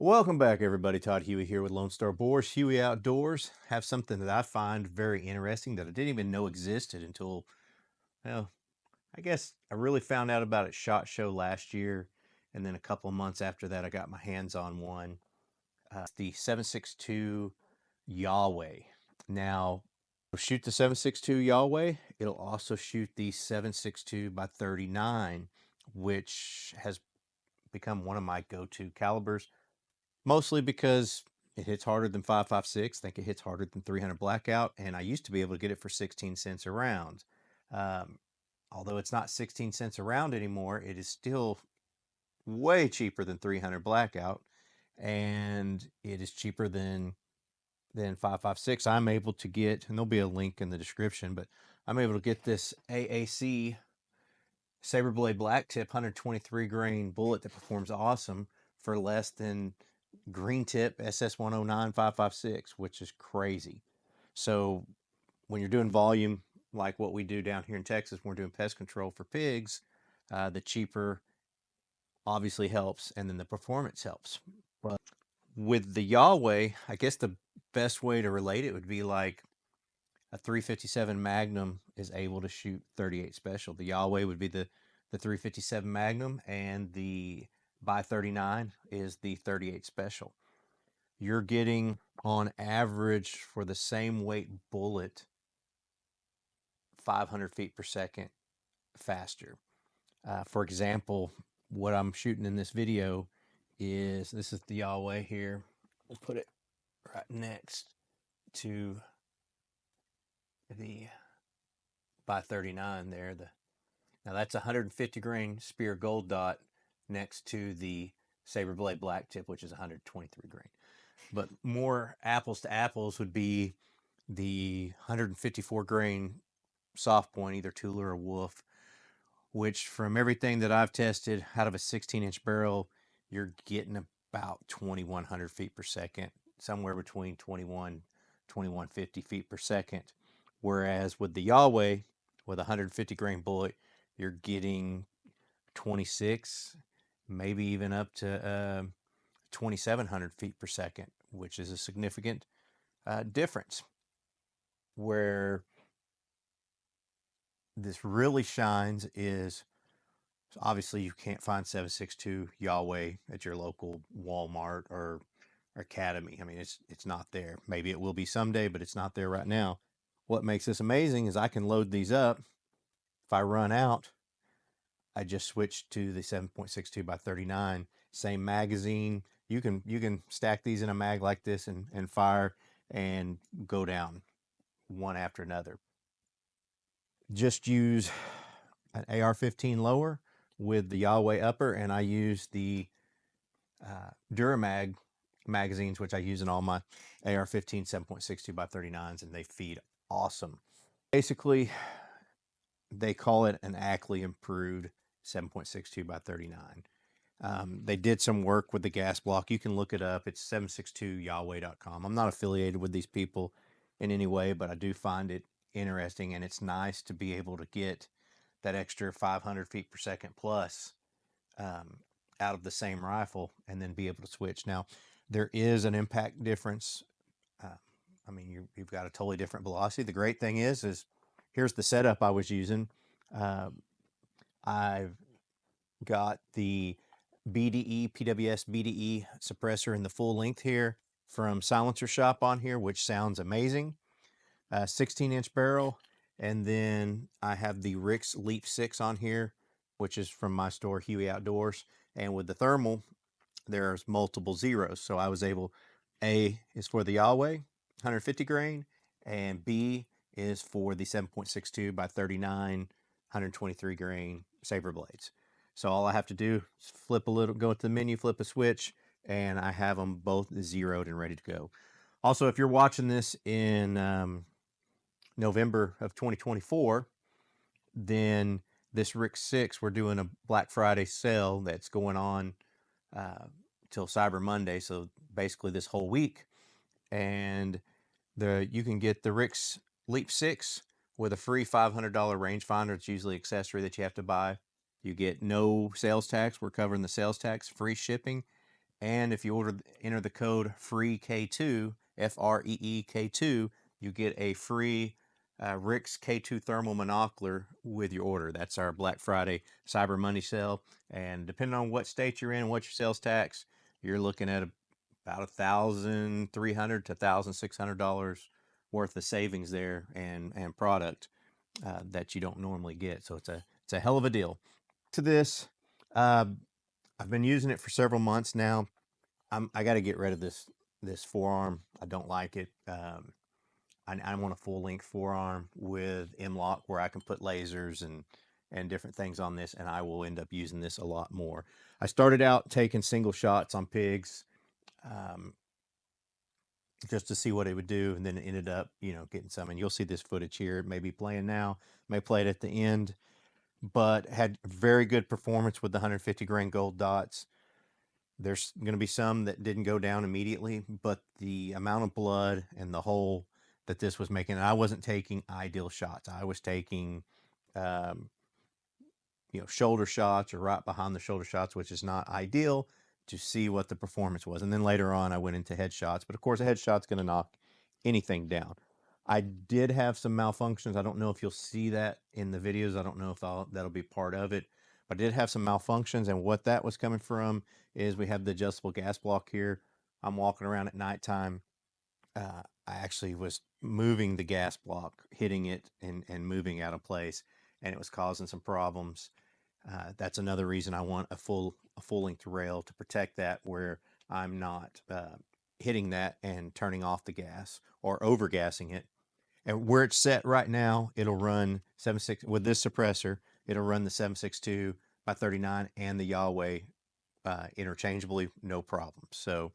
Welcome back, everybody. Todd Huey here with Lone Star Boars, Huey Outdoors. Have something that I find very interesting that I didn't even know existed until, well, I guess I really found out about it at SHOT Show last year, and then a couple of months after that, I got my hands on one. It's the 7.62 Yahweh. Now, it'll shoot the 7.62 Yahweh. It'll also shoot the 7.62 by 39, which has become one of my go-to calibers. Mostly because it hits harder than 5.56. I think it hits harder than 300 blackout, and I used to be able to get it for 16 cents a round. Um, Although it's not 16 cents a round anymore, it is still way cheaper than 300 blackout, and it is cheaper than 5.56. I'm able to get, and there'll be a link in the description, but I'm able to get this AAC Saberblade Black Tip 123 grain bullet that performs awesome for less than green tip SS109 5.56, which is crazy. So when you're doing volume like what we do down here in Texas, when we're doing pest control for pigs, the cheaper obviously helps, and then the performance helps. But with the Yahweh, I guess the best way to relate it would be like a 357 Magnum is able to shoot 38 special. The Yahweh would be the 357 Magnum, and the by 39 is the 38 special. You're getting on average for the same weight bullet 500 feet per second faster. For example, what I'm shooting in this video is, this is the Yahweh here. We'll put it right next to the by 39 there. Now that's 150 grain Spear Gold Dot next to the Saberblade Black Tip, which is 123 grain. But more apples to apples would be the 154 grain soft point, either Tula or Wolf, which from everything that I've tested out of a 16-inch barrel, you're getting about 2,100 feet per second, somewhere between 2150 feet per second. Whereas with the Yahweh, with a 150 grain bullet, you're getting 26, maybe even up to 2,700 feet per second, which is a significant difference. Where this really shines is, obviously you can't find 7.62 Yahweh at your local Walmart or Academy. I mean, it's not there. Maybe it will be someday, but it's not there right now. What makes this amazing is I can load these up. If I run out, I just switch to the 7.62 by 39. Same magazine. You can stack these in a mag like this and fire and go down one after another. Just use an AR-15 lower with the Yahweh upper, and I use the Duramag magazines, which I use in all my AR-15 7.62 by 39s, and they feed awesome. Basically, they call it an Ackley improved 7.62 by 39. They did some work with the gas block. You can look it up. It's 762yahweh.com. I'm not affiliated with these people in any way, but I do find it interesting, and it's nice to be able to get that extra 500 feet per second plus out of the same rifle and then be able to switch. Now, there is an impact difference. I mean, you've got a totally different velocity. The great thing is here's the setup I was using. I've got the BDE, PWS BDE suppressor in the full length here from Silencer Shop on here, which sounds amazing. 16-inch barrel. And then I have the Rix Leap 6 on here, which is from my store, Huey Outdoors. And with the thermal, there's multiple zeros. So I was able, A is for the Yahweh, 150 grain, and B is for the 7.62 by 39, 123 grain Saber blades. So all I have to do is flip a little, go to the menu, flip a switch, and I have them both zeroed and ready to go. Also, if you're watching this in November of 2024, then this Rick 6, we're doing a Black Friday sale that's going on till Cyber Monday, so basically this whole week. And you can get the Rick's Leap 6 with a free $500 rangefinder. It's usually accessory that you have to buy. You get no sales tax. We're covering the sales tax, free shipping, And if you enter the code FREEK2, FREEK2, you get a free Rick's K2 thermal monocular with your order. That's our Black Friday Cyber Monday sale. And depending on what state you're in and what your sales tax, you're looking at about $1,300 to $1,600 worth of savings there and product that you don't normally get. So it's a hell of a deal. To this, uh, I've been using it for several months now. I got to get rid of this forearm. I don't like it. I want a full length forearm with M-lock where I can put lasers and different things on this, and I will end up using this a lot more. I started out taking single shots on pigs, just to see what it would do, and then it ended up, getting some. And you'll see this footage here. It may be playing now, may play it at the end, but had very good performance with the 150 grain gold dots. There's going to be some that didn't go down immediately, but the amount of blood and the hole that this was making, and I wasn't taking ideal shots. I was taking, um, shoulder shots or right behind the shoulder shots, which is not ideal, to see what the performance was. And then later on, I went into headshots. But of course, a headshot's going to knock anything down. I did have some malfunctions. I don't know if you'll see that in the videos. I don't know if that'll be part of it. But I did have some malfunctions, and what that was coming from is we have the adjustable gas block here. I'm walking around at nighttime. I actually was moving the gas block, hitting it and moving out of place, and it was causing some problems. That's another reason I want a full length rail to protect that, where I'm not hitting that and turning off the gas or over gassing it. And where it's set right now, it'll run 76 with this suppressor. It'll run the 762 by 39 and the Yahweh interchangeably, no problem. So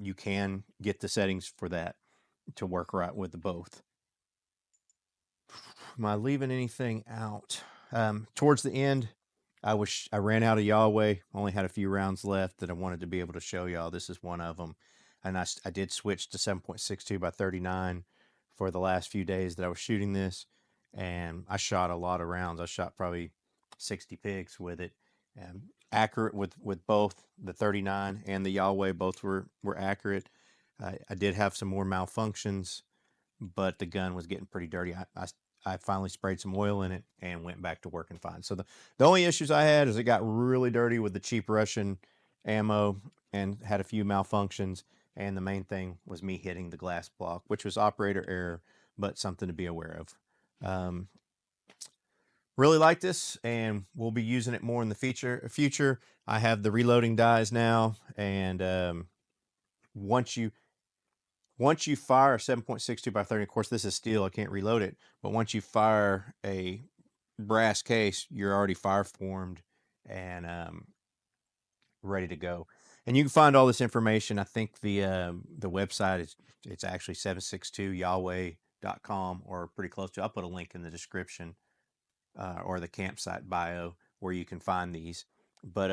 you can get the settings for that to work right with the both. Am I leaving anything out? Towards the end, I ran out of Yahweh. Only had a few rounds left that I wanted to be able to show y'all. This is one of them, and I did switch to 7.62 by 39 for the last few days that I was shooting this, and I shot a lot of rounds. I shot probably 60 pigs with it. Accurate with both the 39 and the Yahweh. Both were accurate. I did have some more malfunctions, but the gun was getting pretty dirty. I finally sprayed some oil in it and went back to working fine. So the only issues I had is it got really dirty with the cheap Russian ammo and had a few malfunctions. And the main thing was me hitting the glass block, which was operator error, but something to be aware of. Really like this, and we'll be using it more in the future. I have the reloading dies now, and once you fire a 7.62 by 30, of course this is steel, I can't reload it, but once you fire a brass case, you're already fire formed and ready to go. And you can find all this information. I think the website it's actually 762yahweh.com or pretty close to. I'll put a link in the description or the campsite bio where you can find these. But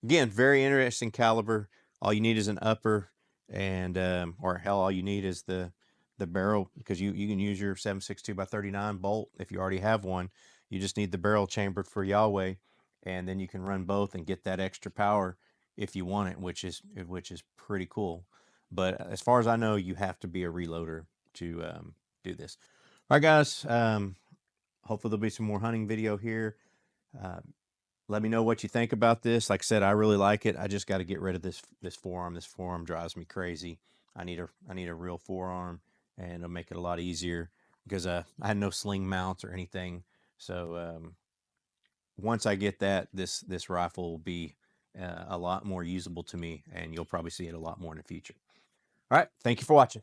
again, very interesting caliber. All you need is an upper, and or hell, all you need is the barrel, because you can use your 7.62 by 39 bolt if you already have one. You just need the barrel chambered for Yahweh, and then you can run both and get that extra power if you want it, which is pretty cool. But as far as I know, you have to be a reloader to do this. All right, guys. Hopefully there'll be some more hunting video here. Let me know what you think about this. Like I said, I really like it. I just got to get rid of this forearm. This forearm drives me crazy. I need a real forearm, and it'll make it a lot easier because I had no sling mounts or anything. So once I get that, this rifle will be a lot more usable to me, and you'll probably see it a lot more in the future. All right, thank you for watching.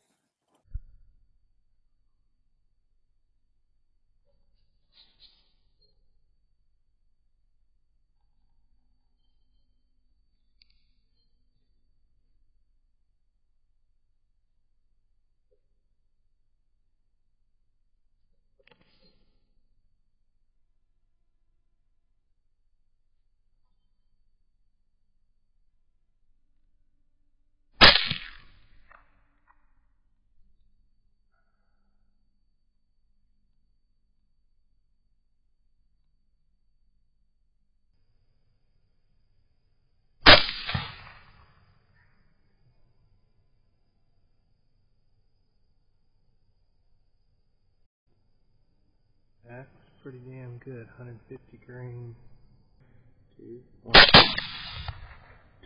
That was pretty damn good. 150 grain.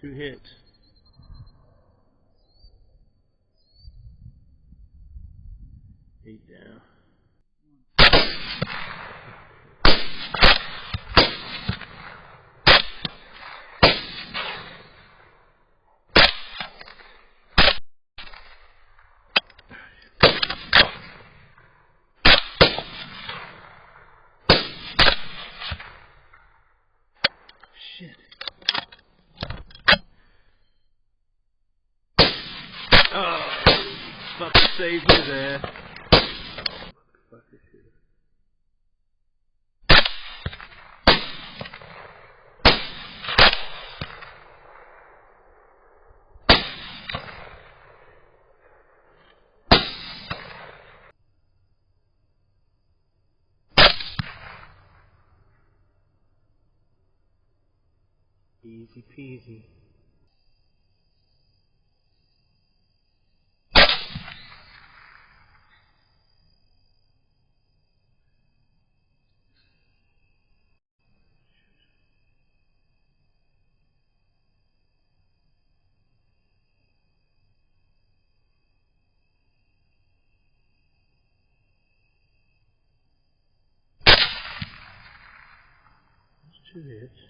2 hits. Eight down. Shit. Oh, fucking saved his ass. Easy peasy. That's 2 hits.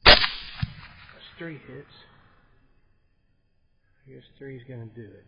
That's 3 hits. I guess 3's gonna do it.